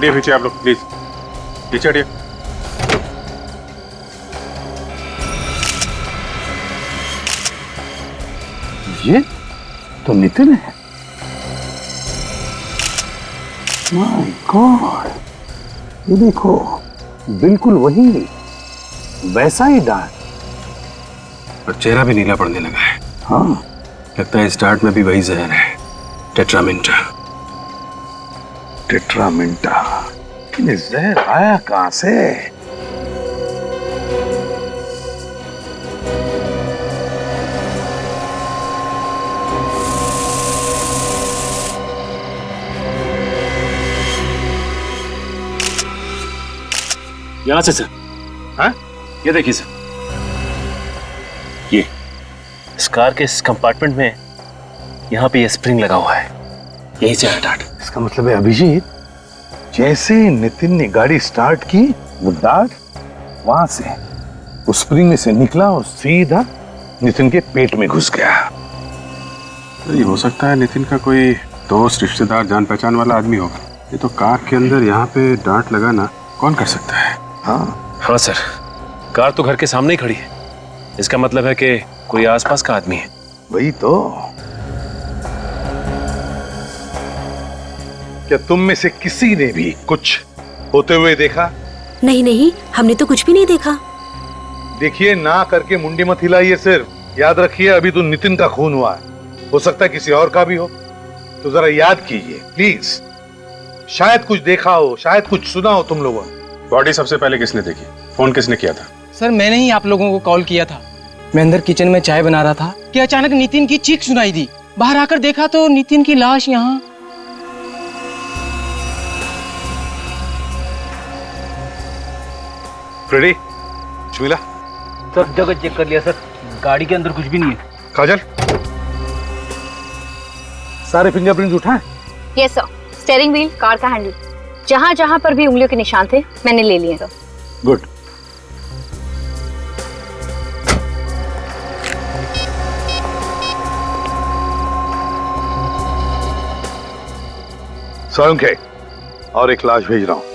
हटिए पीछे आप लोग, प्लीज पीछे हटिए। ये तो नितिन है। माय गॉड, ये देखो, बिल्कुल वही, वैसा ही डार्ट। और चेहरा भी नीला पड़ने लगा है। हाँ, लगता है इस डार्ट में भी वही जहर है, टेट्रामिंटा। टेट्रामिंटा, ये जहर आया कहां से? यहां से सर। हाँ? ये देखिए सर, ये इस कार के इस कंपार्टमेंट में यहाँ पे ये स्प्रिंग लगा हुआ है, यही से आया डार्ट। इसका मतलब है अभिजीत, जैसे नितिन ने गाड़ी स्टार्ट की, वो डार्ट वहां से उस स्प्रिंग में से निकला और सीधा नितिन के पेट में घुस गया। तो ये हो सकता है नितिन का कोई दोस्त, रिश्तेदार, जान पहचान वाला आदमी होगा। ये तो कार के अंदर यहाँ पे डार्ट लगाना कौन कर सकता है? हाँ सर, कार तो घर के सामने ही खड़ी है, इसका मतलब है कि कोई आसपास का आदमी है। वही तो। क्या तुम में से किसी ने भी कुछ होते हुए देखा? नहीं नहीं, हमने तो कुछ भी नहीं देखा। देखिए, ना करके मुंडी मत हिलाइए, सिर्फ याद रखिए अभी तो नितिन का खून हुआ है, हो सकता है किसी और का भी हो, तो जरा याद कीजिए प्लीज। शायद कुछ देखा हो, शायद कुछ सुना हो तुम लोगों ने। बॉडी सबसे पहले किसने देखी? फोन किसने किया था? सर मैंने ही आप लोगों को कॉल किया था। मैं अंदर किचन में चाय बना रहा था कि अचानक नितिन की चीख सुनाई दी। बाहर आकर देखा तो नितिन की लाश यहाँ। फ्रेडी, शमिला, सब जगह चेक कर लिया सर, गाड़ी के अंदर कुछ भी नहीं है। काजल, सारे फिंगरप्रिंट्स उठाए? Yes sir, steering wheel, car का हैंडल, जहां जहां पर भी उंगलियों के निशान थे मैंने ले लिए सर। गुड। स्वयं के और एक लाश भेज रहा हूं।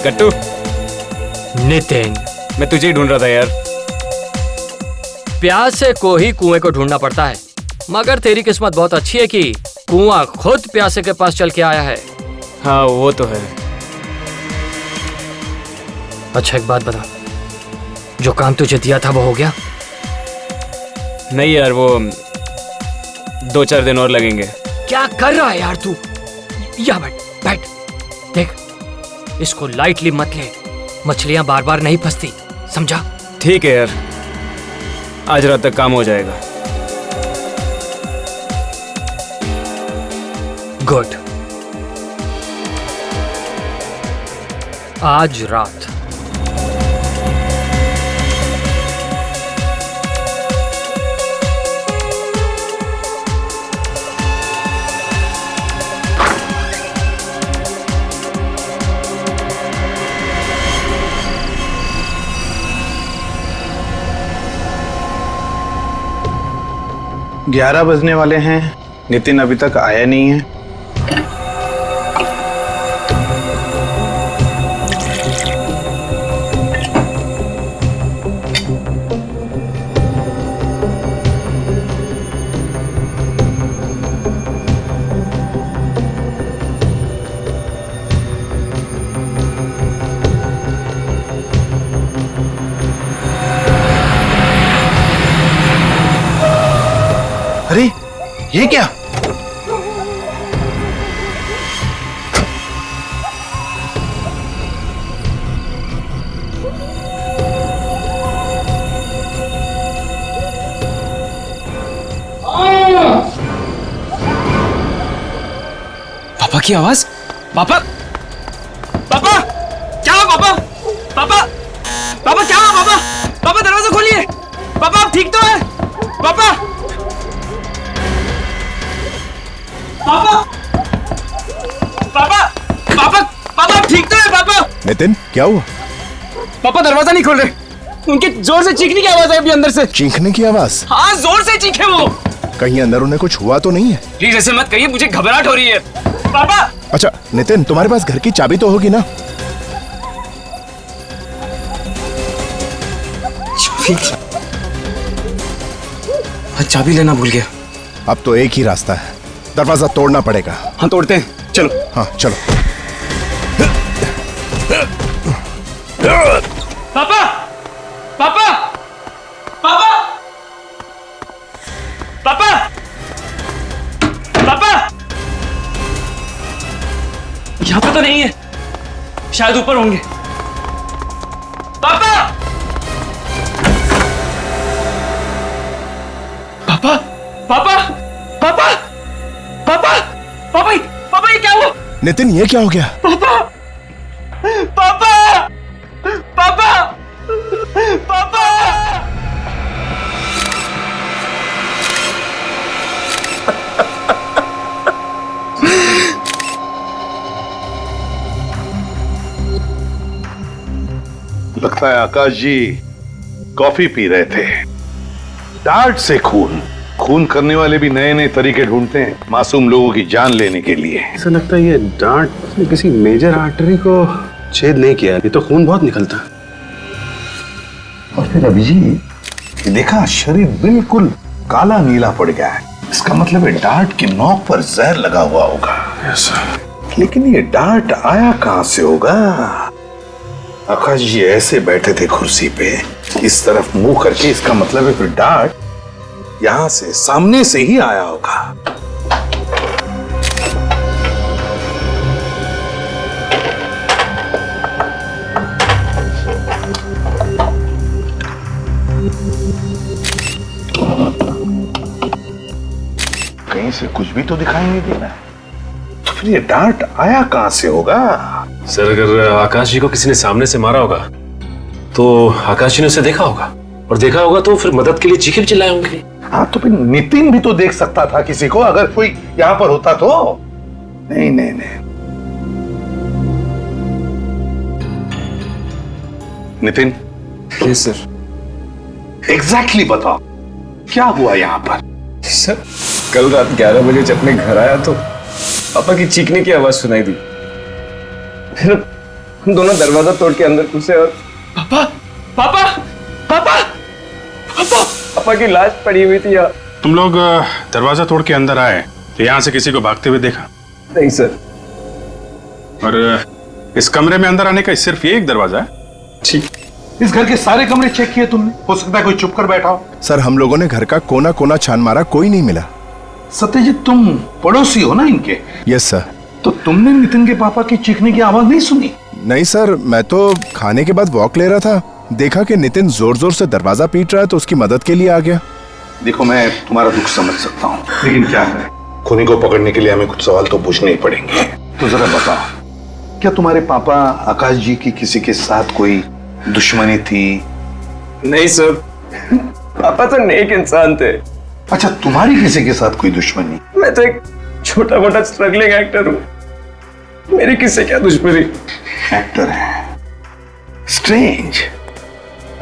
गट्टू, नितिन, मैं तुझे ही ढूंढ रहा था यार। प्यासे को ही कुएं को ढूंढना पड़ता है, मगर तेरी किस्मत बहुत अच्छी है कि कुआं खुद प्यासे के पास चल के आया है। हाँ वो तो है। अच्छा एक बात बता, जो काम तुझे दिया था वो हो गया? नहीं यार, वो 2-4 दिन और लगेंगे। क्या कर रहा है यार तू? या बैठ बैठ, देख इसको लाइटली मत ले, मछलियां बार बार नहीं फंसती, समझा? ठीक है यार, आज रात तक काम हो जाएगा। गुड। आज रात ग्यारह बजने वाले हैं, नितिन अभी तक आया नहीं है। ये क्या? पापा की आवाज। पापा, पापा, क्या हुआ पापा? पापा, पापा क्या हुआ पापा? पापा दरवाजा खोलिए। पापा आप ठीक तो है? पापा, पापा, पापा, पापा, पापा आप ठीक तो है पापा? नितिन क्या हुआ? पापा दरवाजा नहीं खोल रहे। उनकी जोर से चीखने की आवाज है अभी अंदर से। चीखने की आवाज? हाँ जोर से चीखे वो। कहीं अंदर उन्हें कुछ हुआ तो नहीं है? प्लीज ऐसे मत कहिए, मुझे घबराहट हो रही है। पापा। अच्छा नितिन, तुम्हारे पास घर की चाबी तो होगी ना? चाबी लेना भूल गया। अब तो एक ही रास्ता है, दरवाजा तोड़ना पड़ेगा। हाँ तोड़ते हैं, चलो। हाँ चलो। पापा, पापा, पापा, पापा, पापा, यहाँ पे तो नहीं है, शायद ऊपर होंगे। पापा, पापा, पापा, पापा, पापा, पापा, पापा ये क्या हुआ? नितिन ये क्या हो गया? पापा, पापा, पापा, पापा। लगता है आकाश जी कॉफी पी रहे थे। डांट से खून खून करने वाले भी नए नए तरीके ढूंढते हैं मासूम लोगों की जान लेने के लिए। ऐसा लगता है ये डांट ने किसी मेजर आर्टरी को छेद नहीं किया, ये तो खून बहुत निकलता। और फिर अभिजीत, ये देखा शरीर बिल्कुल काला नीला पड़ गया है। इसका मतलब है डांट की नोक पर जहर लगा हुआ होगा। लेकिन ये डांट आया कहां से होगा? आकाश जी ऐसे बैठे थे कुर्सी पे, इस तरफ मुंह करके, इसका मतलब है फिर डांट यहां से सामने से ही आया होगा। कहीं से कुछ भी तो दिखाई नहीं दे रहा है, तो फिर ये डांट आया कहां से होगा? सर अगर आकाश जी को किसी ने सामने से मारा होगा तो आकाश जी ने उसे देखा होगा, और देखा होगा तो फिर मदद के लिए चीखे भी चिल्लाए होंगे। हाँ तो फिर नितिन भी तो देख सकता था किसी को, अगर कोई यहां पर होता तो। नहीं नहीं नहीं, नितिन। Yes sir. एग्जैक्टली बताओ क्या हुआ यहां पर? सर कल रात 11 बजे जब मैं घर आया तो पापा की चीखने की आवाज सुनाई दी। फिर हम दोनों दरवाजा तोड़ के अंदर घुसे और पापा, पापा, पापा, पापा, पापा की लाश पड़ी हुई थी यार। तुम लोग दरवाजा तोड़ के अंदर आए तो यहाँ से किसी को भागते हुए देखा? नहीं सर। और इस कमरे में अंदर आने का सिर्फ ये एक दरवाजा है? ठीक। इस घर के सारे कमरे चेक किए तुमने? हो सकता है कोई चुप कर बैठा हो। सर हम लोगों ने घर का कोना कोना छान मारा, कोई नहीं मिला। सत्यजीत तुम पड़ोसी हो ना इनके? Yes sir. तो तुमने नितिन के पापा की चीखने की आवाज नहीं सुनी? नहीं सर, मैं तो खाने के बाद वॉक ले रहा था, देखा कि नितिन जोर जोर से दरवाजा पीट रहा है तो उसकी मदद के लिए आ गया। देखो मैं तुम्हारा दुख समझ सकता हूँ, लेकिन क्या है, खूनी को पकड़ने के लिए हमें कुछ सवाल तो पूछने ही पड़ेंगे। तो जरा बताओ, क्या तुम्हारे पापा आकाश जी की किसी के साथ कोई दुश्मनी थी? नहीं सर, पापा तो नेक इंसान थे। अच्छा, तुम्हारी किसी के साथ कोई दुश्मनी? मैं तो एक छोटा मोटा स्ट्रगलिंग एक्टर हूँ, मेरी किससे क्या दुश्मनी? एक्टर है, स्ट्रेंज।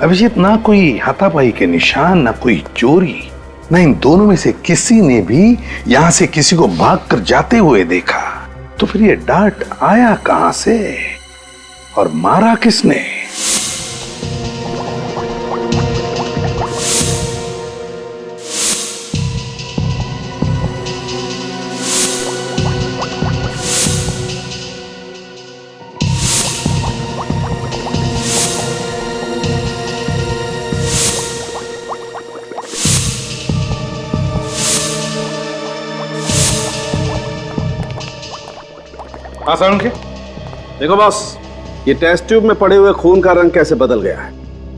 अभिजीत, ना कोई हाथापाई के निशान, ना कोई चोरी, ना इन दोनों में से किसी ने भी यहां से किसी को भागकर जाते हुए देखा। तो फिर ये डांट आया कहां से और मारा किसने? हाँ सालुंखे। देखो बॉस, ये टेस्ट ट्यूब में पड़े हुए खून का रंग कैसे बदल गया है।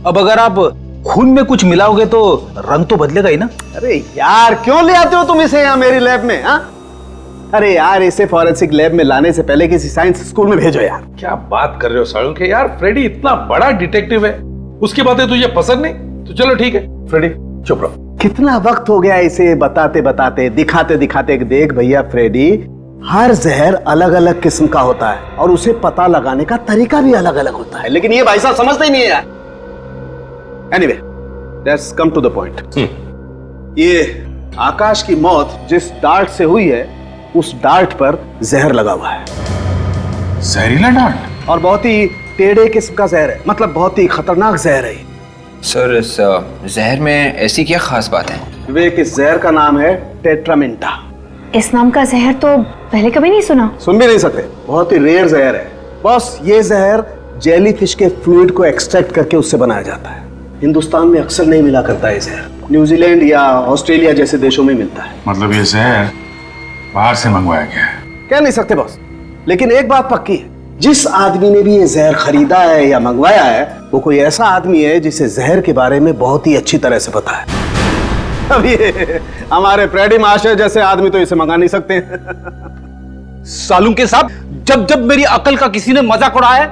अब अगर आप खून में कुछ मिलाओगे तो रंग तो बदलेगा ही ना। अरे यार, क्यों ले आते हो तुम इसे यहाँ मेरी लैब में? हाँ, अरे यार, इसे फॉरेंसिक लैब में लाने से पहले किसी साइंस स्कूल में भेजो यार। क्या बात कर रहे हो सालुंखे? यार फ्रेडी इतना बड़ा डिटेक्टिव है, उसकी बातें तुझे पसंद नहीं तो चलो ठीक है। फ्रेडी चुप रहो। कितना वक्त हो गया इसे बताते बताते, दिखाते दिखाते। देख भैया फ्रेडी, हर जहर अलग अलग किस्म का होता है और उसे पता लगाने का तरीका भी अलग अलग होता है, लेकिन ये भाई साहब समझते ही नहीं है यार। Anyway, let's come to the point. ये आकाश की मौत जिस डार्ट से हुई है, उस डार्ट पर जहर लगा हुआ है। जहरीला डार्ट? और बहुत ही टेढ़े किस्म का जहर है, मतलब बहुत ही खतरनाक जहर है। सर, इस जहर में ऐसी क्या खास बात है? विवेक, इस जहर का नाम है टेट्रामेंटा। इस नाम का जहर तो पहले कभी नहीं सुना। सुन भी नहीं सकते, बहुत ही रेयर जहर है। बॉस, ये जहर जेलीफिश के फ्लूइड को एक्सट्रैक्ट करके उससे बनाया जाता है। हिंदुस्तान में अक्सर नहीं मिला करता है जहर, न्यूजीलैंड या ऑस्ट्रेलिया जैसे देशों में मिलता है। मतलब ये जहर बाहर से मंगवाया गया है? कह नहीं सकते बॉस, लेकिन एक बात पक्की है, जिस आदमी ने भी ये जहर खरीदा है या मंगवाया है, वो कोई ऐसा आदमी है जिसे जहर के बारे में बहुत ही अच्छी तरह से पता है। अब ये हमारे फ्रेडी मास्टर जैसे आदमी तो इसे मंगा नहीं सकते। सालुंखे साहब, जब जब मेरी अकल का किसी ने मजाक उड़ाया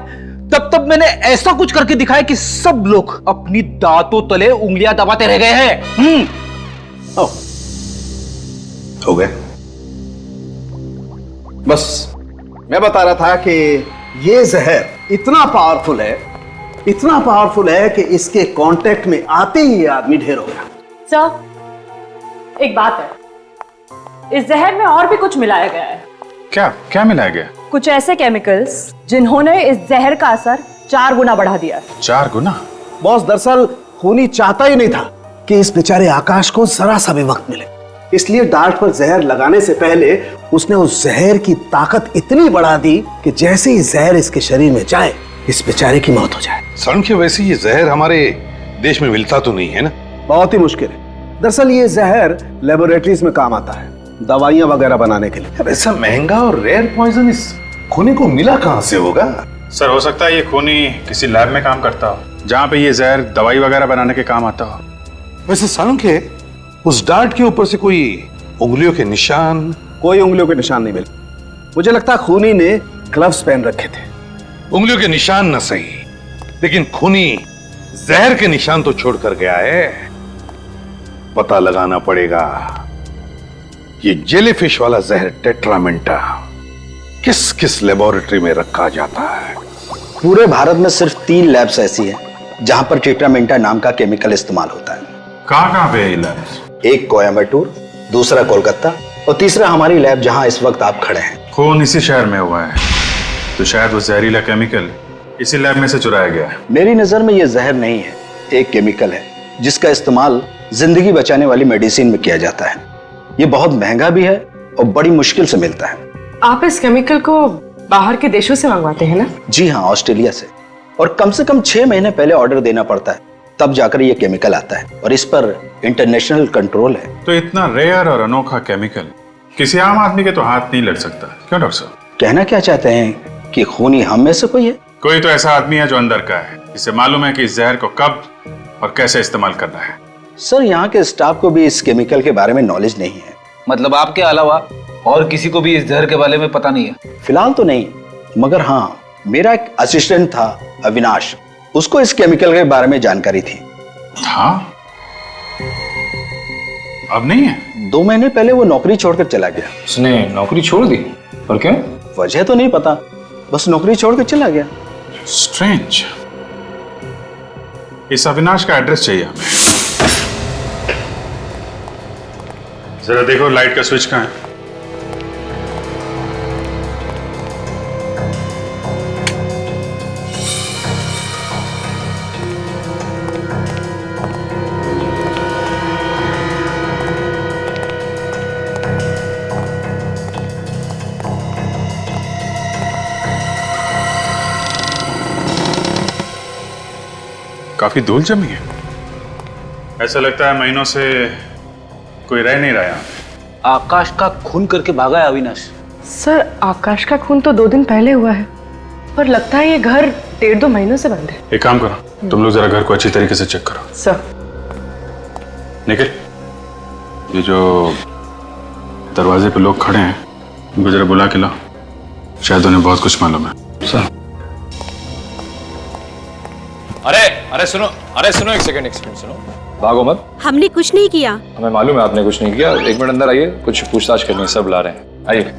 तब तब मैंने ऐसा कुछ करके दिखाया कि सब लोग अपनी दांतों तले उंगलियां दबाते रह गए हैं। हो गए। बस मैं बता रहा था कि ये जहर इतना पावरफुल है कि इसके कांटेक्ट में आते ही ये आदमी ढेर हो गया। सर, एक बात है, इस जहर में और भी कुछ मिलाया गया है। क्या क्या मिलाया गया? कुछ ऐसे केमिकल्स जिन्होंने इस जहर का असर 4 गुना बढ़ा दिया। 4 गुना? बॉस, दरअसल खूनी चाहता ही नहीं था कि इस बेचारे आकाश को जरा सा भी वक्त मिले, इसलिए डार्ट पर जहर लगाने से पहले उसने उस जहर की ताकत इतनी बढ़ा दी कि जैसे ही जहर इसके शरीर में जाए, इस बेचारे की मौत हो जाए। सालुंखे, वैसे ये जहर हमारे देश में मिलता तो नहीं है ना? बहुत ही मुश्किल है। दरअसल ये जहर लेबोरेटरीज में काम आता है, दवाइयां वगैरह बनाने के लिए। ऐसा महंगा और रेयर पॉइजन इस खूनी को मिला कहां से होगा? सर, हो सकता है ये खूनी किसी लैब में काम करता हो, जहाँ पे ये जहर दवाई वगैरह बनाने के काम आता हो। वैसे सालुंखे, उस डार्ट के ऊपर से कोई उंगलियों के निशान? कोई उंगलियों के निशान नहीं मिले। मुझे लगता है खूनी ने ग्लव्स पहन रखे थे। उंगलियों के निशान न सही, लेकिन खूनी जहर के निशान तो छोड़ कर गया है। पता लगाना पड़ेगा ये जेलीफिश वाला जहर टेट्रामेंटा किस किस लेबोरेटरी में रखा जाता है। पूरे भारत में सिर्फ 3 लैब्स ऐसी हैं जहां पर टेट्रामेंटा नाम का केमिकल इस्तेमाल होता है। कहाँ पे है ये लैब्स? एक कोयम्बटूर, दूसरा कोलकाता और तीसरा हमारी लैब जहां इस वक्त आप खड़े हैं। खून इसी शहर में हुआ है, तो शायद वो जहरीला केमिकल इसी लैब में से चुराया गया है। मेरी नजर में ये जहर नहीं है, एक केमिकल है जिसका इस्तेमाल जिंदगी बचाने वाली मेडिसिन में किया जाता है। ये बहुत महंगा भी है और बड़ी मुश्किल से मिलता है। आप इस केमिकल को बाहर के देशों से मंगवाते हैं ना? जी हाँ, ऑस्ट्रेलिया से। और कम से कम 6 महीने पहले ऑर्डर देना पड़ता है, तब जाकर ये केमिकल आता है और इस पर इंटरनेशनल कंट्रोल है। तो इतना रेयर और अनोखा केमिकल किसी आम आदमी के तो हाथ नहीं लग सकता, क्यों डॉक्टर साहब? कहना क्या चाहते हैं कि खूनी हम में से कोई है? कोई तो ऐसा आदमी है जो अंदर का है, जिसे मालूम है कि इस जहर को कब और कैसे इस्तेमाल करना है। सर, यहाँ के स्टाफ को भी इस केमिकल के बारे में नॉलेज नहीं है। मतलब आपके अलावा और किसी को भी इस जहर के बारे में पता नहीं है? फिलहाल तो नहीं, मगर हाँ, मेरा एक असिस्टेंट था अविनाश, उसको इस केमिकल के बारे में जानकारी थी। हाँ? अब नहीं है? 2 महीने पहले वो नौकरी छोड़कर चला गया। उसने नौकरी छोड़ दी? और क्यों? वजह तो नहीं पता, बस नौकरी छोड़कर चला गया। स्ट्रेंज। इस अविनाश का एड्रेस चाहिए हमें। जरा देखो लाइट का स्विच कहाँ है? काफी धूल जमी है। ऐसा लगता है महीनों से कोई रह नहीं रहा यहाँ पे। आकाश का खून करके भागा है अविनाश। सर आकाश का खून तो 2 दिन पहले हुआ है, पर लगता है ये घर 1.5-2 महीनों से बंद है। एक काम करो, तुम लोग जरा घर को अच्छी तरीके से चेक करो। सर। निखिल, ये जो दरवाजे पे लोग खड़े हैं उनको जरा बुला के लाओ, शायद उन्हें बहुत कुछ मालूम है। सर। अरे सुनो एक सेकंड सुनो, भागो मत। हमने कुछ नहीं किया। हमें मालूम है आपने कुछ नहीं किया। 1 मिनट अंदर आइए, कुछ पूछताछ करनी है, सर बुला रहे हैं। आइए।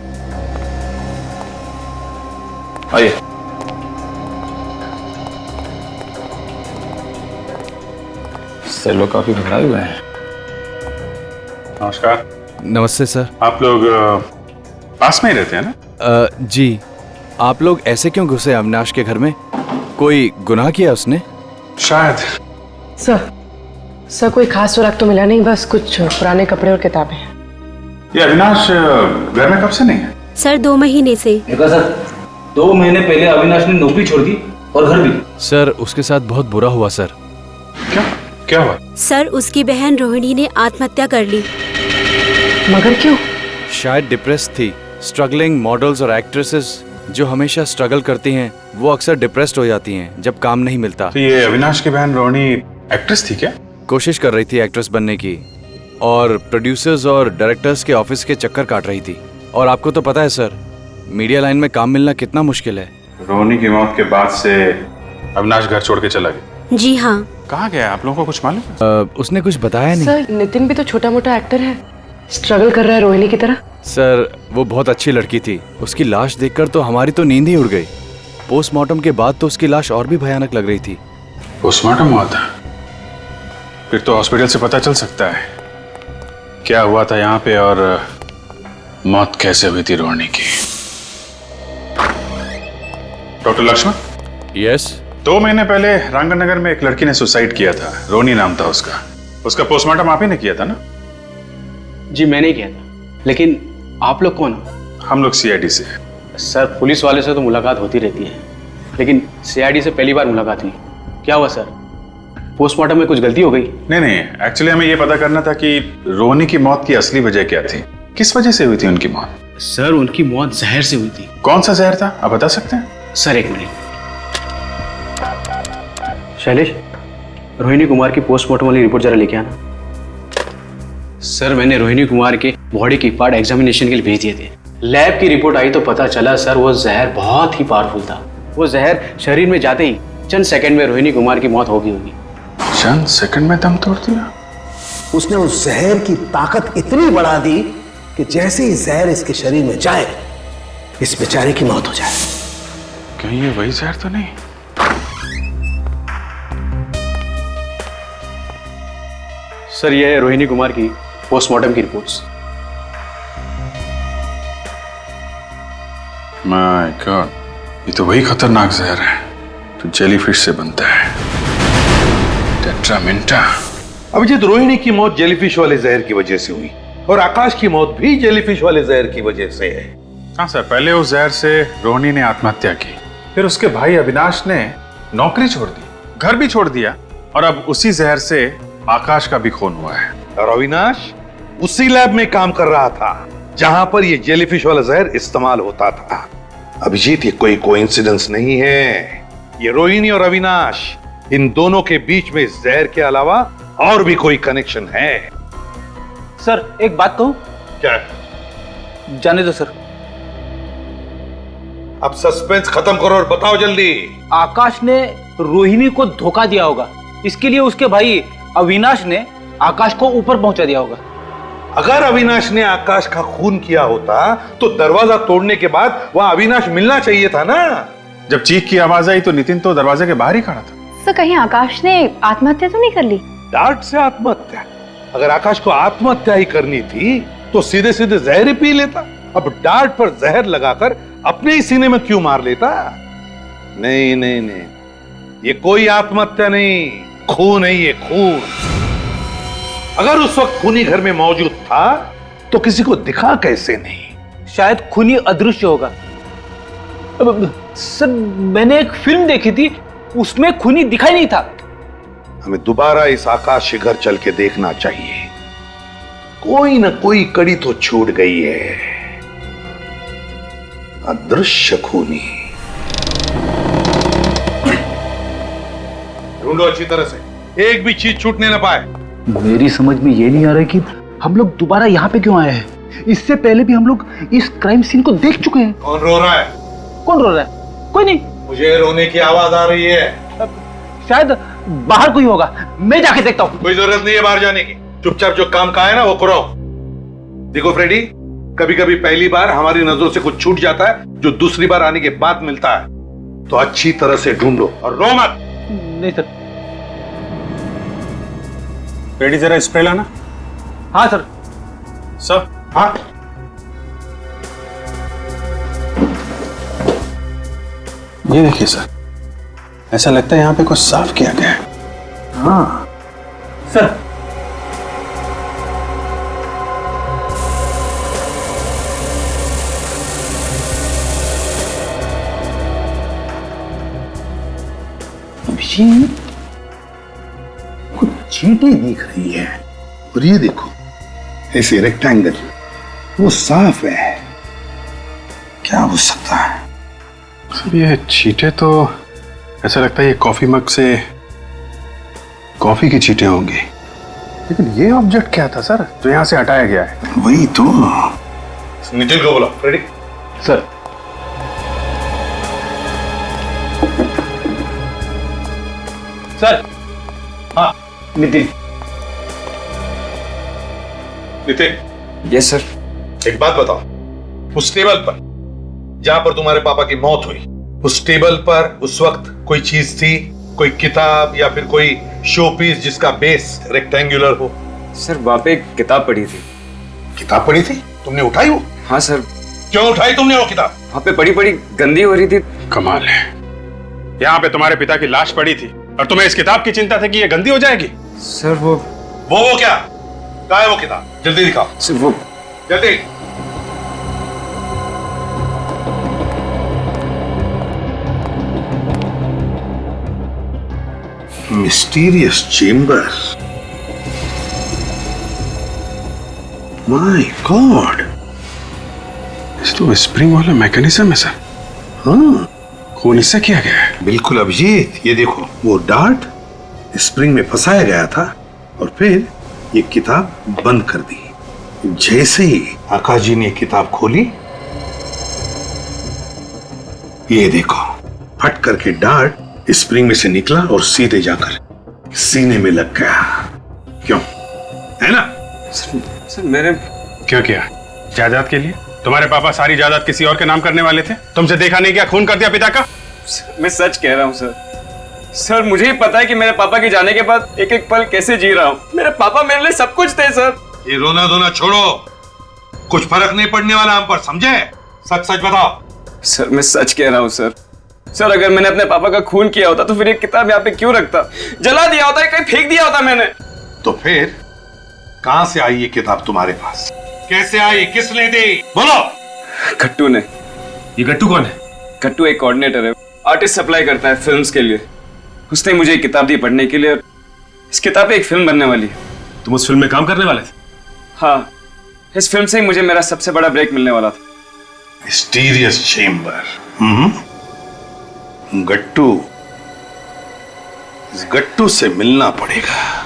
सर लोग काफी घबराए हुए हैं। नमस्कार। नमस्ते सर। आप लोग पास में ही रहते हैं ना? जी। आप लोग ऐसे क्यों घुसे अविनाश के घर में? कोई गुनाह किया उसने? शायद। सर कोई खास सुराग तो मिला नहीं, बस कुछ पुराने कपड़े और किताबें। ये अविनाश घर में कब से नहीं है? सर 2 महीने से। देखा सर, 2 महीने पहले अविनाश ने नौकरी छोड़ दी और घर भी। सर उसके साथ बहुत बुरा हुआ सर। क्या हुआ? सर उसकी बहन रोहिणी ने आत्महत्या कर ली। मगर क्यों? शायद डिप्रेस थी। स्ट्रगलिंग मॉडल्स और एक्ट्रेसेस जो हमेशा स्ट्रगल करती हैं वो अक्सर डिप्रेस्ड हो जाती हैं जब काम नहीं मिलता। तो ये अविनाश की बहन रोहिणी एक्ट्रेस थी क्या? कोशिश कर रही थी एक्ट्रेस बनने की और प्रोड्यूसर्स और डायरेक्टर्स के ऑफिस के चक्कर काट रही थी। और आपको तो पता है सर, मीडिया लाइन में काम मिलना कितना मुश्किल है। रोहिणी की मौत के बाद से अविनाश घर छोड़ के चला गया। जी हाँ। कहाँ गया? आप लोगों को कुछ मालूम है? उसने कुछ बताया नहीं। सर नितिन भी तो छोटा मोटा एक्टर है, स्ट्रगल कर रहा है रोहिणी की तरह। सर वो बहुत अच्छी लड़की थी। उसकी लाश देखकर तो हमारी तो नींद ही उड़ गई। पोस्टमार्टम के बाद तो उसकी लाश और भी भयानक लग रही थी। पोस्टमार्टम हुआ था? फिर तो हॉस्पिटल से पता चल सकता है क्या हुआ था यहाँ पे और मौत कैसे हुई थी रोहिणी की। डॉक्टर लक्ष्मण। यस। 2 महीने पहले रांगनगर में एक लड़की ने सुसाइड किया था, रोहिणी नाम था उसका। उसका पोस्टमार्टम आप ही ने किया था ना? जी मैंने किया था, लेकिन आप लोग कौन हो? हम लोग सीआईडी से। सर पुलिस वाले से तो मुलाकात होती रहती है, लेकिन सीआईडी से पहली बार मुलाकात हुई। क्या हुआ सर, पोस्टमार्टम में कुछ गलती हो गई? नहीं, एक्चुअली हमें यह पता करना था कि रोहिणी की मौत की असली वजह क्या थी। किस वजह से हुई थी उनकी मौत? सर उनकी मौत जहर से हुई थी। कौन सा जहर था, आप बता सकते हैं? सर 1 मिनट। शैलेश, रोहिणी कुमार की पोस्टमार्टम वाली रिपोर्ट जरा लेके आना। सर मैंने रोहिणी कुमार के बॉडी की पार्ट एग्जामिनेशन के लिए भेज दिए थे। लैब की रिपोर्ट आई तो पता चला सर वो जहर बहुत ही पावरफुल था। वो जहर शरीर में जाते ही चंद सेकंड में रोहिणी कुमार की मौत होगी। चंद सेकंड में दम तोड़ दिया? उसने उस जहर की ताकत इतनी बढ़ा दी कि जैसे ही जहर इसके शरीर में जाए इस बेचारे की मौत हो जाए। कहीं ये वही जहर तो नहीं? सर ये है रोहिणी कुमार की पोस्टमार्टम की रिपोर्ट्स। माय गॉड, ये तो वही खतरनाक जहर है जो जेलीफिश से बनता है, टेट्रामेंटा। अभिजीत, रोहिणी की मौत जेलीफिश वाले जहर की वजह से हुई और आकाश की मौत भी जेलीफिश वाले जहर की वजह से है। हाँ सर, पहले उस जहर से रोहिणी ने आत्महत्या की, फिर उसके भाई अविनाश ने नौकरी छोड़ दी, घर भी छोड़ दिया और अब उसी जहर से आकाश का भी खून हुआ है। और अविनाश उसी लैब में काम कर रहा था जहां पर यह जेलीफिश वाला जहर इस्तेमाल होता था। अभिजीत, ये कोई कोइंसिडेंस नहीं है। ये रोहिणी और अविनाश, इन दोनों के बीच में इस जहर के अलावा और भी कोई कनेक्शन है। सर एक बात कहूं? क्या? जाने दो सर। अब सस्पेंस खत्म करो और बताओ जल्दी। आकाश ने रोहिणी को धोखा दिया होगा, इसके लिए उसके भाई अविनाश ने आकाश को ऊपर पहुंचा दिया होगा। अगर अविनाश ने आकाश का खून किया होता तो दरवाजा तोड़ने के बाद वहां अविनाश मिलना चाहिए था ना। जब चीख की आवाज आई तो नितिन तो दरवाजे के बाहर ही खड़ा था। सर कहीं आकाश ने आत्महत्या तो नहीं कर ली? डांट से आत्महत्या? अगर आकाश को आत्महत्या ही करनी थी तो सीधे सीधे जहर ही पी लेता। अब डांट पर जहर लगाकर अपने ही सीने में क्यों मार लेता? नहीं नहीं नहीं, ये कोई आत्महत्या नहीं, खून है ये, खून। अगर उस वक्त खूनी घर में मौजूद था तो किसी को दिखा कैसे नहीं? शायद खूनी अदृश्य होगा। सर मैंने एक फिल्म देखी थी, उसमें खूनी दिखाई नहीं था। हमें दोबारा इस आकाश के घर चल के देखना चाहिए, कोई ना कोई कड़ी तो छूट गई है। अदृश्य खूनी। ढूंढो अच्छी तरह से, एक भी चीज छूटने न पाए। मेरी समझ में ये नहीं आ रहा कि हम लोग दोबारा यहाँ पे क्यों आए हैं। इससे पहले भी हम लोग इस क्राइम सीन को देख चुके हैं। कौन रो रहा है? कौन रो रहा है? कोई नहीं। मुझे रोने की आवाज आ रही है। शायद बाहर कोई होगा, मैं जाके देखता हूँ। कोई जरूरत नहीं है बाहर जाने की, चुपचाप जो काम का है ना वो करो। देखो फ्रेडी, कभी कभी पहली बार हमारी नजरों से कुछ छूट जाता है जो दूसरी बार आने के बाद मिलता है, तो अच्छी तरह से ढूंढो और रो मत। नहीं सर। रेडी, जरा स्प्रे लाना। हाँ सर। सर। हाँ, ये देखिए सर, ऐसा लगता है यहाँ पे कुछ साफ किया गया है। हाँ सर। ये कुछ चींटें दिख रही है, और ये देखो ऐसे रेक्टेंगल, वो साफ है। क्या हो सकता है? सर ये चींटे तो ऐसा लगता है ये कॉफी मग से कॉफी की चींटे होंगी। लेकिन ये ऑब्जेक्ट क्या था सर जो यहाँ से हटाया गया है? वही तो। नितिन को बोला। फ्रेडी। सर। सर। हाँ नितिन। नितिन। Yes sir. एक बात बताओ, उस टेबल पर जहां पर तुम्हारे पापा की मौत हुई, उस टेबल पर उस वक्त कोई चीज थी, कोई किताब या फिर कोई शो पीस जिसका बेस रेक्टेंगुलर हो? सर वहां पे एक किताब पढ़ी थी। किताब पढ़ी थी? तुमने उठाई वो? हाँ सर। क्यों उठाई तुमने वो किताब? वहां पे पड़ी पड़ी गंदी हो रही थी। कमाल है, यहाँ पे तुम्हारे पिता की लाश पड़ी थी और तुम्हें इस किताब की चिंता थी कि ये गंदी हो जाएगी। सर वो क्या? कहाँ है वो किताब? जल्दी दिखाओ। सर वो जल्दी। Mysterious chamber. माय गॉड, तो स्प्रिंग वाला मैकेनिज्म है सर। हाँ खून इससे किया गया है। बिल्कुल अभिजीत, ये देखो वो डार्ट स्प्रिंग में फंसाया गया था और फिर ये किताब बंद कर दी। जैसे ही आकाश जी ने किताब खोली, ये देखो फट करके डार्ट स्प्रिंग में से निकला और सीधे जाकर सीने में लग गया। क्यों, है ना? सर मेरे क्यों किया? जायदाद के लिए? तुम्हारे पापा सारी जायदाद किसी और के नाम करने वाले थे, तुमसे देखा नहीं क्या खून कर दिया पिता का? मैं सच कह रहा हूँ सर। सर मुझे ही पता है कि मेरे पापा के जाने के बाद एक एक पल कैसे जी रहा हूँ। मेरे पापा मेरे लिए सब कुछ थे सर। ये रोना धोना छोड़ो, कुछ फर्क नहीं पड़ने वाला हम पर, समझे? सच सच बताओ। सर मैं सच कह रहा हूँ सर। सर अगर मैंने अपने पापा का खून किया होता तो फिर ये किताब यहाँ पे क्यों रखता? जला दिया होता, कहीं फेंक दिया होता मैंने। तो फिर कहां से आई ये किताब तुम्हारे पास? कैसे आई? किसने दी? बोलो। गट्टू ने। ये गट्टू कौन है? गट्टू एक कोऑर्डिनेटर है, आर्टिस्ट सप्लाई करता है फिल्म्स के लिए। उसने मुझे एक किताब दी पढ़ने के लिए और इस किताब पे एक फिल्म बनने वाली है। तुम उस फिल्म में काम करने वाले थे? हाँ, इस फिल्म से ही मुझे मेरा सबसे बड़ा ब्रेक मिलने वाला था। Mysterious chamber. गट्टू, इस गट्टू से मिलना पड़ेगा।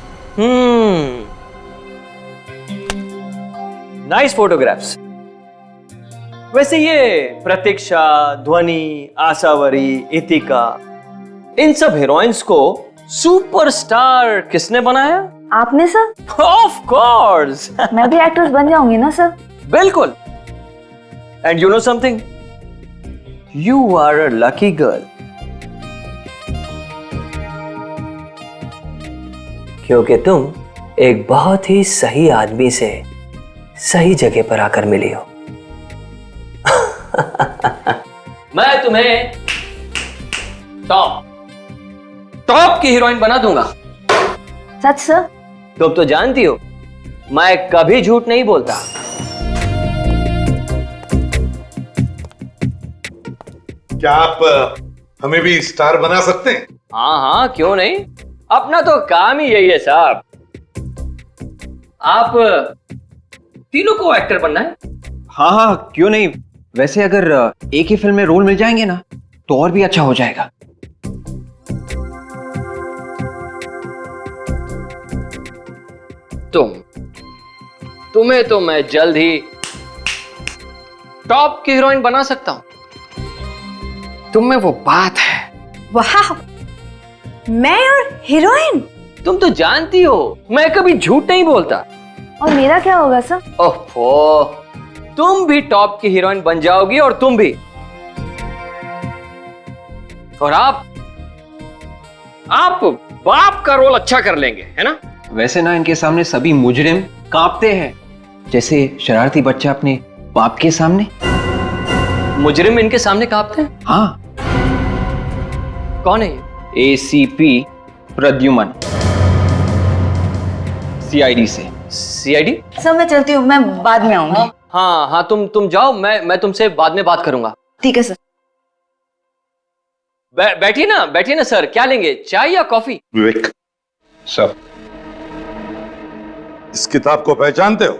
Nice photographs. वैसे ये प्रतीक्षा, ध्वनि, आशावरी, इतिका, इन सब हीरोइंस को सुपरस्टार किसने बनाया? आपने सर। Of course. मैं भी एक्ट्रेस बन जाऊंगी ना सर? बिल्कुल। And you know something, you are a lucky girl, क्योंकि तुम एक बहुत ही सही आदमी से सही जगह पर आकर मिली हो। मैं तुम्हें टॉप की हीरोइन बना दूंगा। सच सर? तुम तो जानती हो मैं कभी झूठ नहीं बोलता। क्या आप हमें भी स्टार बना सकते हैं? हाँ हाँ, क्यों नहीं, अपना तो काम ही यही है साहब। आप तीनों को एक्टर बनना है? हाँ हाँ, क्यों नहीं। वैसे अगर एक ही फिल्म में रोल मिल जाएंगे ना तो और भी अच्छा हो जाएगा। तुम्हें तो मैं जल्द ही टॉप की हीरोइन बना सकता हूं। तुम में वो बात है। वाह, मैं और हीरोइन? तुम तो जानती हो मैं कभी झूठ नहीं बोलता। और मेरा क्या होगा सर? ओहो, तुम भी टॉप की हीरोइन बन जाओगी और तुम भी। और आप बाप का रोल अच्छा कर लेंगे, है ना? वैसे ना इनके सामने सभी मुजरिम कांपते हैं, जैसे शरारती बच्चा अपने बाप के सामने। मुजरिम इनके सामने कांपते हैं? हाँ। कौन है ये? ACP प्रद्युमन, CID से। CID? सर मैं चलती हूँ, मैं बाद में आऊंगी। हाँ, तुम जाओ, मैं तुमसे बाद में बात करूंगा। ठीक है सर। बैठिए ना सर। क्या लेंगे, चाय या कॉफी? विवेक सर, इस किताब को पहचानते हो?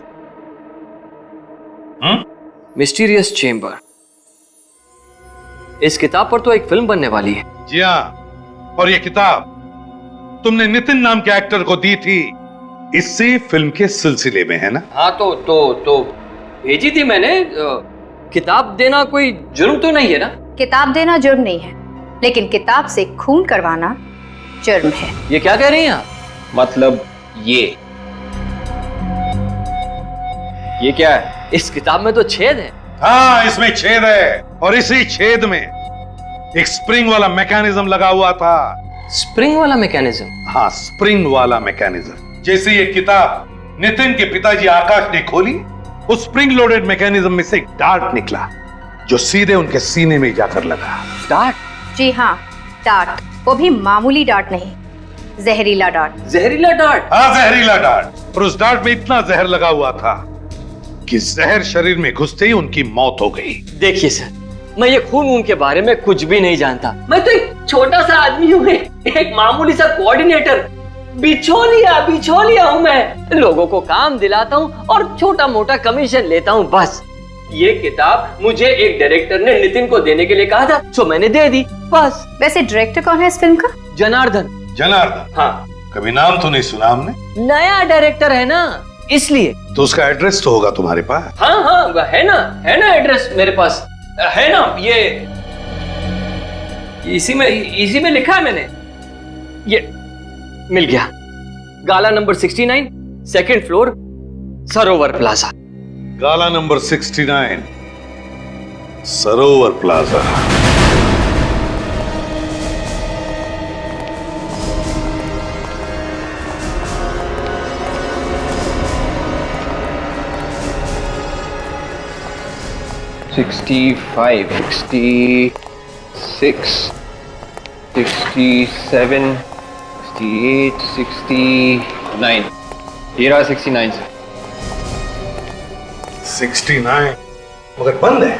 Mysterious chamber. इस किताब पर तो एक फिल्म बनने वाली है। जी हाँ, और ये किताब तुमने नितिन नाम के एक्टर को दी थी इसी फिल्म के सिलसिले में, है ना? हाँ, तो भेजी थी मैंने। किताब देना कोई जुर्म तो नहीं है ना? किताब देना जुर्म नहीं है, लेकिन किताब से खून करवाना जुर्म है। ये क्या कह रही हैं आप? मतलब ये क्या है? इस किताब में तो छेद है। हाँ, इसमें छेद है, और इसी छेद में एक स्प्रिंग वाला मैकेनिज्म लगा हुआ था। स्प्रिंग वाला मैकेनिज्म? हाँ, स्प्रिंग वाला मैकेनिज्म। जैसे ये किताब नितिन के पिताजी आकाश ने खोली, उस स्प्रिंग लोडेड मैकेनिज्म में से एक डार्ट निकला जो सीधे उनके सीने में जाकर लगा। डार्ट? जी हाँ, डार्ट। वो भी मामूली डार्ट नहीं, जहरीला डार्ट। जहरीला डार्ट? हाँ, जहरीला डार्ट। और उस डार्ट में इतना जहर लगा हुआ था कि जहर शरीर में घुसते ही उनकी मौत हो गई। देखिए सर, मैं ये खून के बारे में कुछ भी नहीं जानता। मैं तो एक छोटा सा आदमी हूँ, एक मामूली सा कोऑर्डिनेटर। बिछोलिया हूँ मैं। लोगों को काम दिलाता हूँ और छोटा मोटा कमीशन लेता हूँ, बस। ये किताब मुझे एक डायरेक्टर ने नितिन को देने के लिए कहा था, तो मैंने दे दी, बस। वैसे डायरेक्टर कौन है इस फिल्म का? जनार्दन। जनार्दन? हाँ। कभी नाम तो नहीं सुना हमने। नया डायरेक्टर है ना, इसलिए। तो उसका एड्रेस तो होगा तुम्हारे पास? हाँ, है ना एड्रेस मेरे पास है ना। ये इसी में लिखा है मैंने। ये मिल गया। गाला नंबर 69, सेकंड फ्लोर, सरोवर प्लाजा। गाला नंबर 69, सरोवर प्लाजा। $65, $66, $67, $68, $69। ये रहा 69 से। 69 मगर बंद है।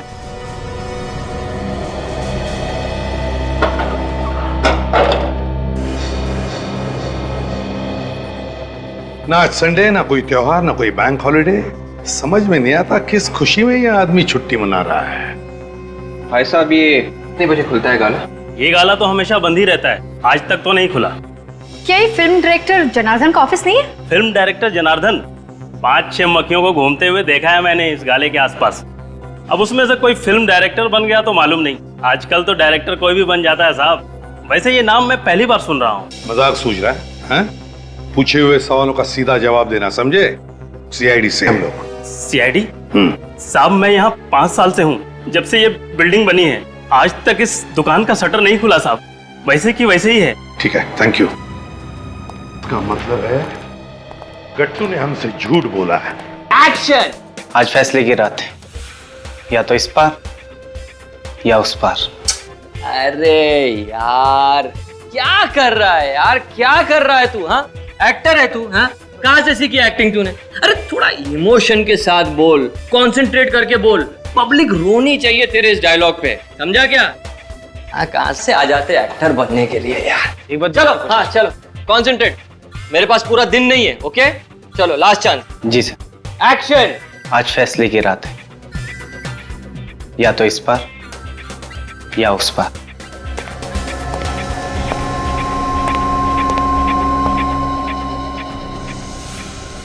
ना आज संडे, ना कोई त्योहार, ना कोई बैंक हॉलिडे। समझ में नहीं आता किस खुशी में यह आदमी छुट्टी मना रहा है। भाई साहब, ये कितने बजे खुलता है गाला? ये गाला तो हमेशा बंद ही रहता है, आज तक तो नहीं खुला। क्या ये फिल्म डायरेक्टर जनार्दन का ऑफिस नहीं है? Film director Janardan? 5-6 मक्खियों को घूमते हुए देखा है मैंने इस गाले के आसपास। अब उसमें से कोई फिल्म डायरेक्टर बन गया तो मालूम नहीं। आजकल तो डायरेक्टर कोई भी बन जाता है साहब। वैसे ये नाम मैं पहली बार सुन रहा हूँ। मजाक सूझ रहा है? पूछे हुए सवालों का सीधा जवाब देना, समझे? CID से हम लोग। CID? साहब, मैं यहाँ 5 साल से हूँ, जब से ये बिल्डिंग बनी है। आज तक इस दुकान का शटर नहीं खुला साहब, वैसे की वैसे ही है। ठीक है, थैंक यू। का मतलब है गट्टू ने हमसे झूठ बोला है। एक्शन! आज फैसले की रात है, या तो इस पार या उस पार। अरे यार, क्या कर रहा है यार, क्या कर रहा है तू? हाँ, एक्टर है तू? हाँ, कहाँ से सीखी एक्टिंग तूने? अरे थोड़ा इमोशन के साथ बोल, कंसंट्रेट करके बोल। पब्लिक रोनी चाहिए तेरे इस डायलॉग पे, समझा क्या? कहाँ से आ जाते एक्टर बनने के लिए यार। एक बार चलो, हाँ चलो, कंसंट्रेट। मेरे पास पूरा दिन नहीं है, ओके? चलो, लास्ट चांस। जी सर। एक्शन! आज फैसले की रात है, या तो इस पार या उस पार।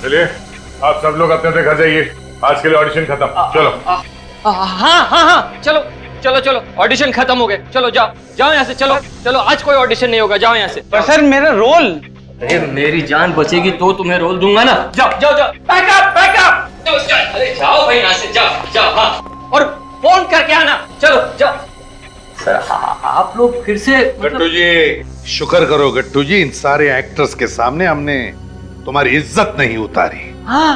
चलिए आप सब लोग अपने अपने घर जाइए, आज के लिए ऑडिशन खत्म। चलो। हाँ, चलो चलो चलो, ऑडिशन खत्म हो गए, चलो जाओ जाओ यहाँ से, चलो चलो, आज कोई ऑडिशन नहीं होगा, जाओ यहाँ से। पर सर मेरा रोल। अरे मेरी जान बचेगी तो तुम्हें रोल दूंगा ना। जाओ जाओ जाओ, बैकअप बैकअप, अरे जाओ भाई यहाँ से, जाओ जाओ। हाँ, और फोन करके आना, चलो जाओ। सर आप लोग फिर से गट्टू जी, शुक्र करो गट्टू जी, इन सारे एक्टर्स के सामने हमने तुम्हारी इज्जत नहीं उतारी। हाँ,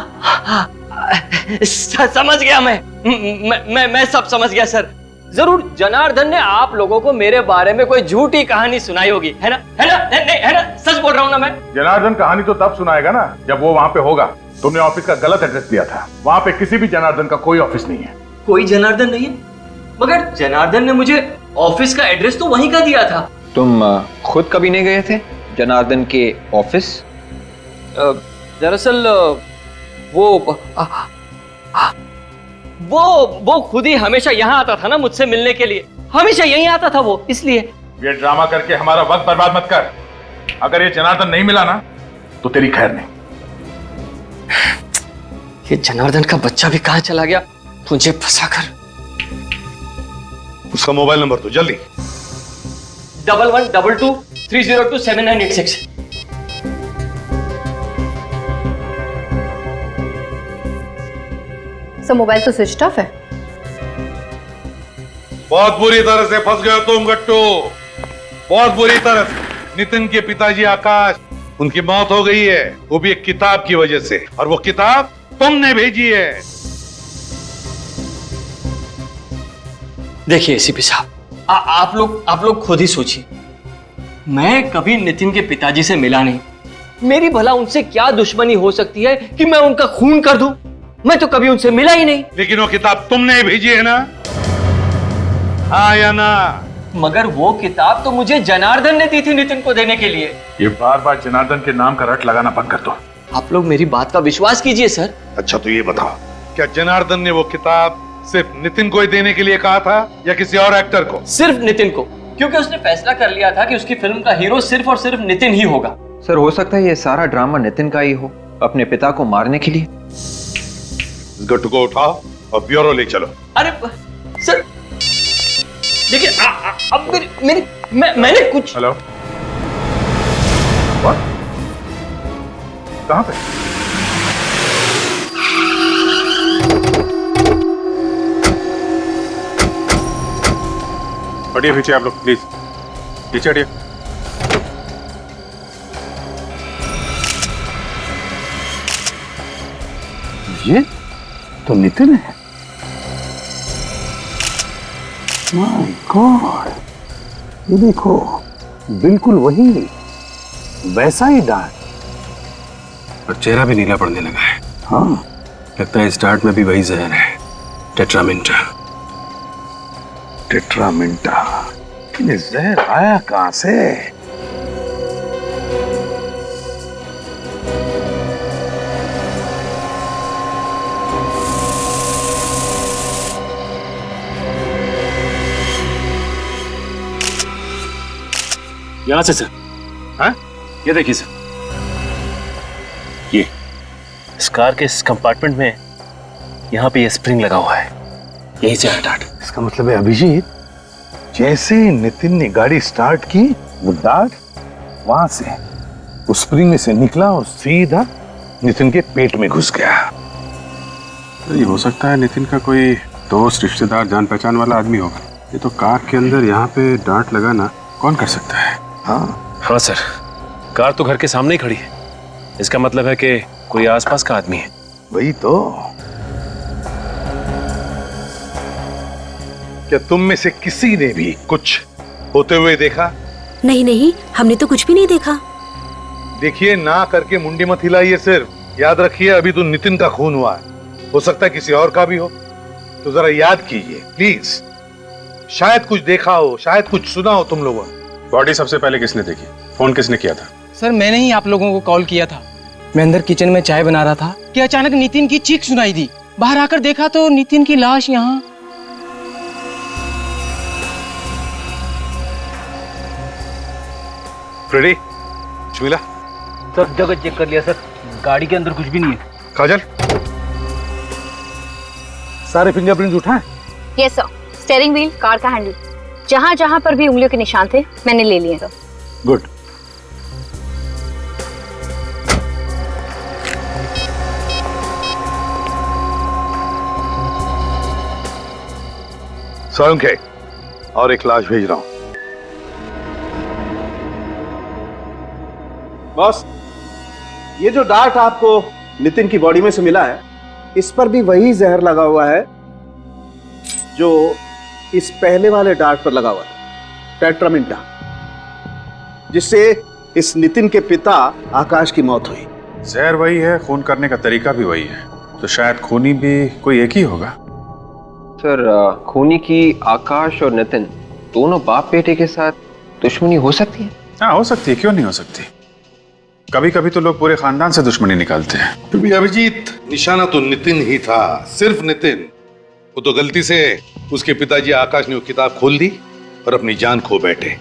समझ गया मैं सब समझ गया सर। जरूर जनार्दन ने आप लोगों को मेरे बारे में कोई झूठी कहानी सुनाई होगी, है ना? नहीं है ना? सच बोल रहा हूँ ना मैं? जनार्दन कहानी तो तब सुनाएगा ना जब वो वहाँ पे होगा। तुमने ऑफिस का गलत एड्रेस दिया था, वहाँ पे किसी भी जनार्दन का कोई ऑफिस नहीं है। कोई जनार्दन नहीं है? मगर जनार्दन ने मुझे ऑफिस का एड्रेस तो वहीं का दिया था। तुम खुद कभी नहीं गए थे जनार्दन के ऑफिस? दरअसल वो खुद ही हमेशा यहाँ आता था ना मुझसे मिलने के लिए, हमेशा यहीं आता था वो, इसलिए। ये ड्रामा करके हमारा वक्त बर्बाद मत कर। अगर ये जनार्दन नहीं मिला ना तो तेरी खैर नहीं। ये जनार्दन का बच्चा भी कहाँ चला गया मुझे फंसाकर। उसका मोबाइल नंबर दो जल्दी। 1122-302-7986। सर मोबाइल तो स्विच ऑफ है। बहुत बुरी तरह से फंस गए तुम गट्टू, बहुत बुरी तरह से। नितिन के पिताजी आकाश, उनकी मौत हो गई है, वो भी एक किताब की वजह से, और वो किताब तुमने भेजी है। देखिए एसीपी साहब, आप लोग खुद ही सोचिए। मैं कभी नितिन के पिताजी से मिला नहीं, मेरी भला उनसे क्या दुश्मनी हो सकती है कि मैं उनका खून कर दूं? मैं तो कभी उनसे मिला ही नहीं। लेकिन वो किताब तुमने भेजी है ना? हाँ या ना? मगर वो किताब तो मुझे जनार्दन ने दी थी नितिन को देने के लिए। ये बार बार जनार्दन के नाम का रट लगाना बंद कर दो। आप लोग मेरी बात का विश्वास कीजिए सर। अच्छा तो ये बताओ, क्या जनार्दन ने वो किताब सिर्फ नितिन को ही देने के लिए कहा था या किसी और एक्टर को? सिर्फ नितिन को, क्योंकि उसने फैसला कर लिया था कि उसकी फिल्म का हीरो सिर्फ और सिर्फ नितिन ही होगा। सर हो सकता है ये सारा ड्रामा नितिन का ही हो, अपने पिता को मारने के लिए। इस गट्टू को उठाओ और ब्यूरो ले चलो। अरे सर देखिए, अब मैंने कुछ। हेलो, कहां पे? हटिए पीछे आप लोग, प्लीज पीछे हटिए। ये तो नितिन है। माय गॉड, ये देखो बिल्कुल वही, वैसा ही डार्क, और चेहरा भी नीला पड़ने लगा है। हाँ लगता है इस डार्ट में भी वही जहर है, टेट्रामेंटा। टेट्रामेंटा, ये जहर आया कहां से? यहां से सर। हाँ? ये देखिए सर, ये इस कार के इस कंपार्टमेंट में यहाँ पे ये स्प्रिंग लगा हुआ है, यहीं से आया डार्ट। इसका मतलब है अभिजीत, जैसे नितिन ने गाड़ी स्टार्ट की, वो डार्ट वहां से उस स्प्रिंग में से निकला और सीधा नितिन के पेट में घुस गया। तो ये हो सकता है नितिन का कोई दोस्त, रिश्तेदार, जान पहचान वाला आदमी होगा। ये तो कार के अंदर यहाँ पे डार्ट लगाना कौन कर सकता है? हाँ सर, कार तो घर के सामने ही खड़ी है, इसका मतलब है कि कोई आसपास का आदमी है। वही तो। क्या तुम में से किसी ने भी कुछ होते हुए देखा? नहीं, हमने तो कुछ भी नहीं देखा। देखिए, ना करके मुंडी मत हिलाइए, सिर्फ याद रखिए अभी तो नितिन का खून हुआ है, हो सकता है किसी और का भी हो, तो जरा याद कीजिए प्लीज। शायद कुछ देखा हो, शायद कुछ सुना हो तुम लोगों ने। बॉडी सबसे पहले किसने देखी? फोन किसने किया था? सर मैंने ही आप लोगों को कॉल किया था। मैं अंदर किचन में चाय बना रहा था कि अचानक नितिन की चीख सुनाई दी। बाहर आकर देखा तो नितिन की लाश यहाँ। फ्रेडी, शमीला, सर जगह चेक कर लिया सर, गाड़ी के अंदर कुछ भी नहीं है। काजल, सारे फिंगरप्रिंट्स उठाए? Yes sir, steering wheel, car का हैंडल, जहां जहां पर भी उंगलियों के निशान थे मैंने ले लिए सर। गुड। स्वयं के और एक लाश भेज रहा हूं। बॉस, ये जो डार्ट आपको नितिन की बॉडी में से मिला है, इस पर भी वही जहर लगा हुआ है जो इस पहले वाले डार्ट पर लगा हुआ था, टेट्रामिंटा, जिससे इस नितिन के पिता आकाश की मौत हुई। जहर वही है, खून करने का तरीका भी वही है, तो शायद खूनी भी कोई एक ही होगा। सर, खूनी की आकाश और नितिन दोनों बाप बेटे के साथ दुश्मनी हो सकती है? हाँ, हो सकती है, क्यों नहीं हो सकती। कभी कभी तो लोग पूरे खानदान से दुश्मनी निकालते हैं। फिर भी अभिजीत, निशाना तो नितिन ही था, सिर्फ नितिन। वो तो गलती से उसके पिताजी आकाश ने वो किताब खोल दी और अपनी जान खो बैठे।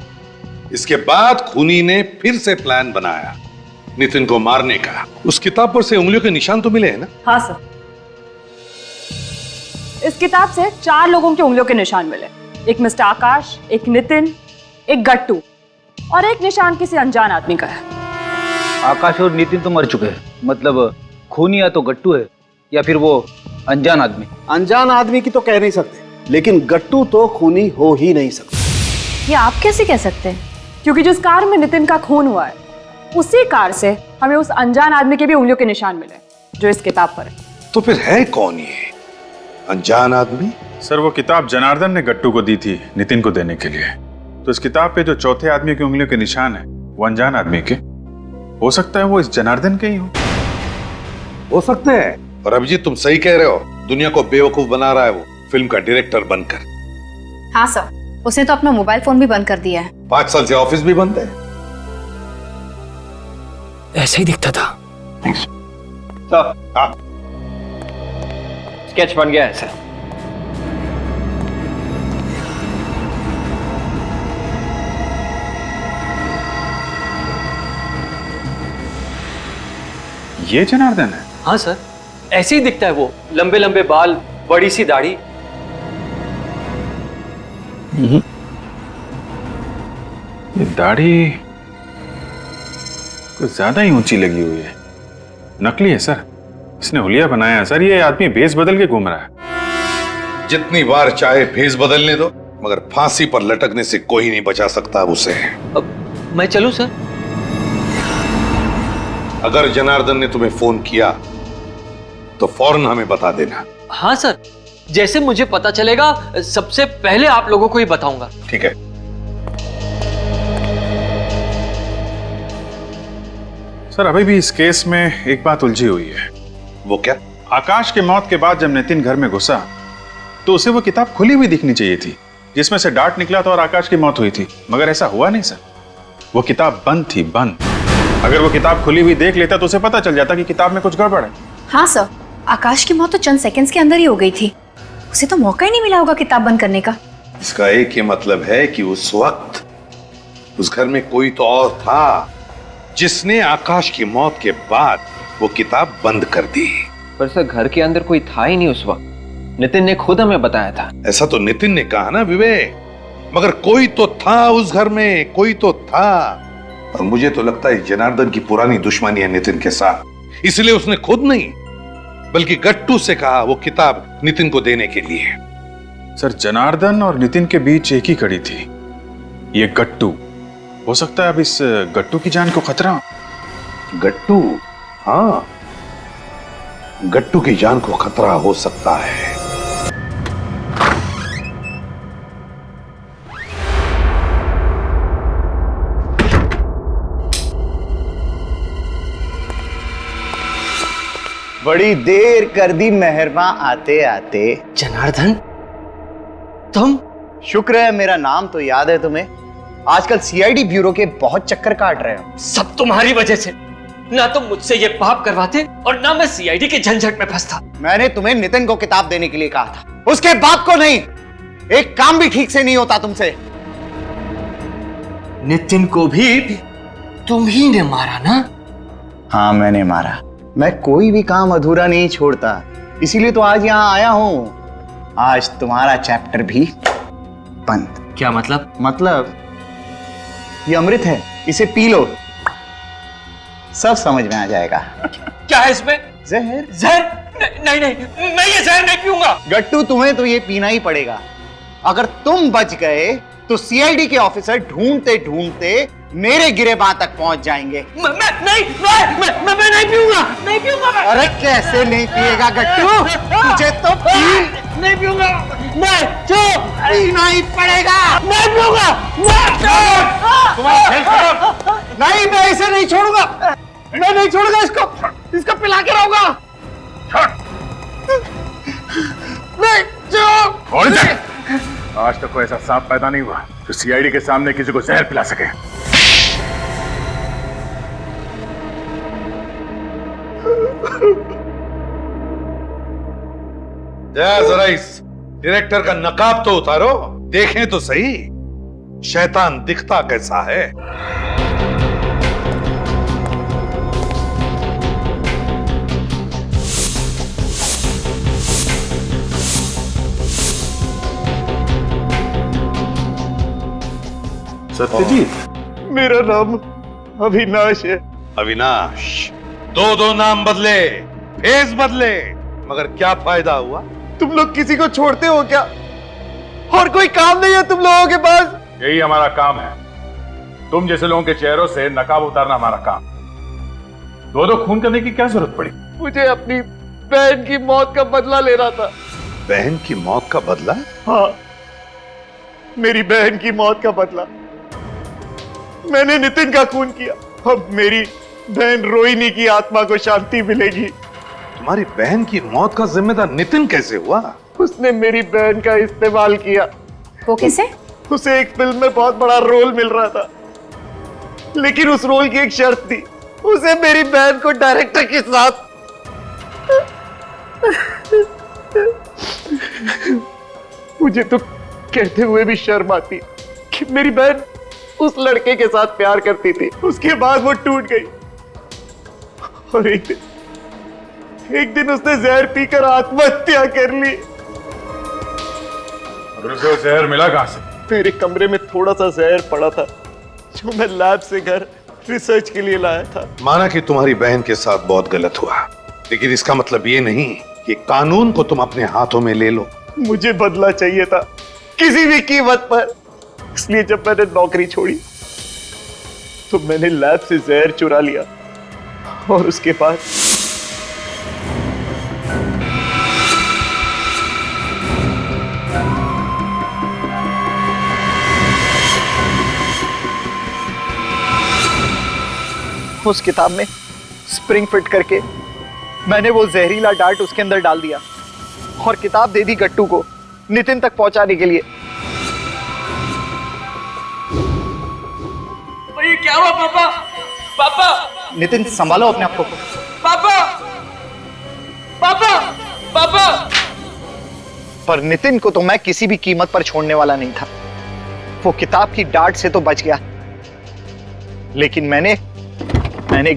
इसके बाद खूनी ने फिर से प्लान बनाया नितिन को मारने का। उस किताब पर से उंगलियों के निशान तो मिले हैं ना? हाँ सर, इस किताब से 4 लोगों के उंगलियों के निशान मिले। एक मिस्टर आकाश, एक नितिन, एक गट्टू और एक निशान किसी अनजान आदमी का है। आकाश और नितिन तो मर चुके हैं, मतलब खूनी या तो गट्टू है या फिर वो अनजान आदमी। अनजान आदमी की तो कह नहीं सकते, लेकिन गट्टू तो खूनी हो ही नहीं सकता। ये आप कैसे कह सकते हैं? क्योंकि जिस कार में नितिन का खून हुआ है, उसी कार से हमें उस अनजान आदमी के भी उंगलियों के निशान मिले जो इस किताब पर है। तो फिर है कौन ये अनजान आदमी? सर, वो किताब जनार्दन ने गट्टू को दी थी नितिन को देने के लिए। तो इस किताब पे जो चौथे आदमी की उंगलियों के निशान है वो अनजान आदमी के, हो सकता है वो इस जनार्दन के ही हो सकते हैं। और अभिजीत, तुम सही कह रहे हो, दुनिया को बेवकूफ बना रहा है वो फिल्म का डायरेक्टर बनकर। हाँ सर, उसने तो अपना मोबाइल फोन भी बंद कर दिया है। 5 साल से ऑफिस भी बंद है। ऐसे ही दिखता था। हाँ, स्केच बन गया है सर। ये जनार्दन है? हाँ सर, ऐसे ही दिखता है वो, लंबे लंबे बाल, बड़ी सी दाढ़ी। ये दाढ़ी कुछ ज्यादा ही ऊंची लगी हुई है। नकली है सर, इसने हुलिया बनाया है सर। ये आदमी भेस बदल के घूम रहा है। जितनी बार चाहे भेस बदलने दो, मगर फांसी पर लटकने से कोई नहीं बचा सकता उसे। अब मैं चलूं सर? अगर जनार्दन ने तुम्हें फोन किया तो फौरन हमें बता देना। हाँ सर, जैसे मुझे पता चलेगा सबसे पहले आप लोगों को ही बताऊंगा। ठीक है। सर, अभी भी इस केस में एक बात उलझी हुई है। वो क्या? आकाश के मौत के बाद जब नितिन घर में घुसा तो उसे वो किताब खुली हुई दिखनी चाहिए थी जिसमें से डार्ट निकला था और आकाश की मौत हुई थी, मगर ऐसा हुआ नहीं सर। वो किताब बंद थी, बंद। अगर वो किताब खुली हुई देख लेता तो उसे पता चल जाता कि किताब में कुछ गड़बड़ है। हाँ सर, आकाश की मौत तो चंद सेकंड्स के अंदर ही हो गई थी, उसे तो मौका ही नहीं मिला होगा किताब बंद करने का। इसका एक ही मतलब है कि उस वक्त उस घर में कोई तो और था जिसने आकाश की मौत के बाद वो किताब बंद कर दी। पर सर, घर के अंदर कोई था ही नहीं उस वक्त, नितिन ने खुद हमें बताया था। ऐसा तो नितिन ने कहा ना विवेक, मगर कोई तो था उस घर में, कोई तो था। और मुझे तो लगता है जनार्दन की पुरानी दुश्मनी है नितिन के साथ, इसलिए उसने खुद नहीं बल्कि गट्टू से कहा वो किताब नितिन को देने के लिए। सर, जनार्दन और नितिन के बीच एक ही कड़ी थी, ये गट्टू। हो सकता है अब इस गट्टू की जान को खतरा हो। गट्टू? हाँ, गट्टू की जान को खतरा हो सकता है। बड़ी देर कर दी मेहरमा आते आते। जनार्दन, तुम? शुक्र है मेरा नाम तो याद है तुम्हें। आजकल सीआईडी ब्यूरो के बहुत चक्कर काट रहे हो। सब तुम्हारी वजह से। ना तुम मुझसे ये पाप करवाते और ना मैं सीआईडी के झंझट में फंसता। मैंने तुम्हें नितिन को किताब देने के लिए कहा था, उसके बाप को नहीं। एक काम भी ठीक से नहीं होता तुमसे। नितिन को भी तुम ही ने मारा ना? हाँ मैंने मारा। मैं कोई भी काम अधूरा नहीं छोड़ता, इसीलिए तो आज यहाँ आया हूँ। आज तुम्हारा चैप्टर भी बंद। क्या मतलब? मतलब ये अमृत है, इसे पी लो, सब समझ में आ जाएगा। क्या है इसमें? जहर। जहर? नहीं नहीं, मैं ये जहर नहीं पीऊंगा। गट्टू तुम्हें तो ये पीना ही पड़ेगा। अगर तुम बच गए तो सीआईडी के ऑफिसर ढूंढते ढूंढते मेरे गिरेबां तक पहुंच जाएंगे। मैं नहीं पीऊंगा, नहीं पीऊंगा मैं। अरे कैसे नहीं पिएगा गट्टू? तुझे तो नहीं पीऊंगा मैं, जो पीना ही पड़ेगा। नहीं पीऊंगा नहीं, मैं इसे नहीं छोड़ूंगा, मैं नहीं छोड़ूंगा इसको पिला के रहूंगा। नहीं, जो आज तक कोई ऐसा सांप पैदा नहीं हुआ जो सीआईडी के सामने किसी को जहर पिला सके। जरा इस डायरेक्टर का नकाब तो उतारो, देखें तो सही शैतान दिखता कैसा है। सत्यजीत, मेरा नाम अविनाश है। अविनाश, दो नाम बदले, फेस बदले, मगर क्या फायदा हुआ? तुम लोग किसी को छोड़ते हो क्या? और कोई काम नहीं है तुम लोगों के पास? यही हमारा काम है। तुम जैसे लोगों के चेहरों से नकाब उतारना हमारा काम। दो खून करने की क्या जरूरत पड़ी? मुझे अपनी बहन की मौत का बदला लेना था। बहन की मौत का बदला? हाँ, मेरी बहन की मौत का बदला। मैंने नितिन का खून किया, अब मेरी बहन रोहिणी की आत्मा को शांति मिलेगी। तुम्हारी बहन की मौत का जिम्मेदार नितिन कैसे हुआ? उसने मेरी बहन का इस्तेमाल किया। वो कैसे? उसे एक फिल्म में बहुत बड़ा रोल मिल रहा था, लेकिन उस रोल की एक शर्त थी, उसे मेरी बहन को डायरेक्टर के साथ। मुझे तो कहते हुए भी शर्म आती कि मेरी बहन उस लड़के के साथ प्यार करती थी, उसके बाद वो टूट गई और एक दिन उसने जहर पीकर आत्महत्या कर ली। और उसे वो जहर मिला कहां से? मेरे कमरे में थोड़ा सा जहर पड़ा था जो मैं लैब से घर रिसर्च के लिए लाया था। माना कि तुम्हारी बहन के साथ बहुत गलत हुआ, लेकिन इसका मतलब ये नहीं कि कानून को तुम अपने हाथों में ले लो। मुझे बदला चाहिए था किसी भी कीमत पर, इसलिए जब मैंने नौकरी छोड़ी तो मैंने लैब से जहर चुरा लिया और उसके बाद उस किताब में स्प्रिंग फिट करके मैंने वो जहरीला डार्ट उसके अंदर डाल दिया और किताब दे दी गट्टू को नितिन तक पहुंचाने के लिए। ये क्या हुआ पापा? पापा! नितिन संभालो अपने आप को। पापा! पापा! पापा! पर नितिन को तो मैं किसी भी कीमत पर छोड़ने वाला नहीं था। वो किताब की डार्ट से तो बच गया, लेकिन मैंने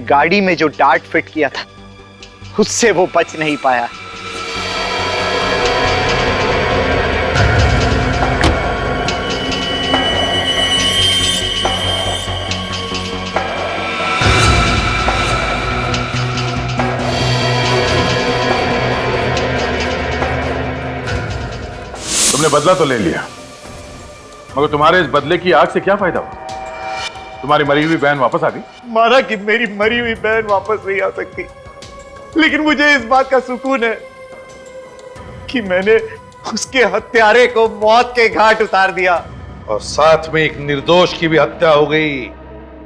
गाड़ी में जो डार्ट फिट किया था उससे वो बच नहीं पाया। तुमने बदला तो ले लिया, मगर तुम्हारे इस बदले की आग से क्या फायदा हुआ? तुम्हारी मरी हुई बहन वापस आ गई। माना कि मेरी मरी हुई बहन वापस नहीं आ सकती, लेकिन मुझे इस बात का सुकून है कि मैंने उसके हत्यारे को मौत के घाट उतार दिया और साथ में एक निर्दोष की भी हत्या हो गई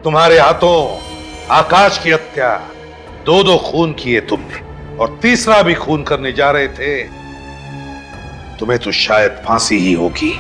तुम्हारे हाथों। आकाश की हत्या, दो खून किए तुमने और तीसरा भी खून करने जा रहे थे। तुम्हें तो शायद फांसी ही होगी।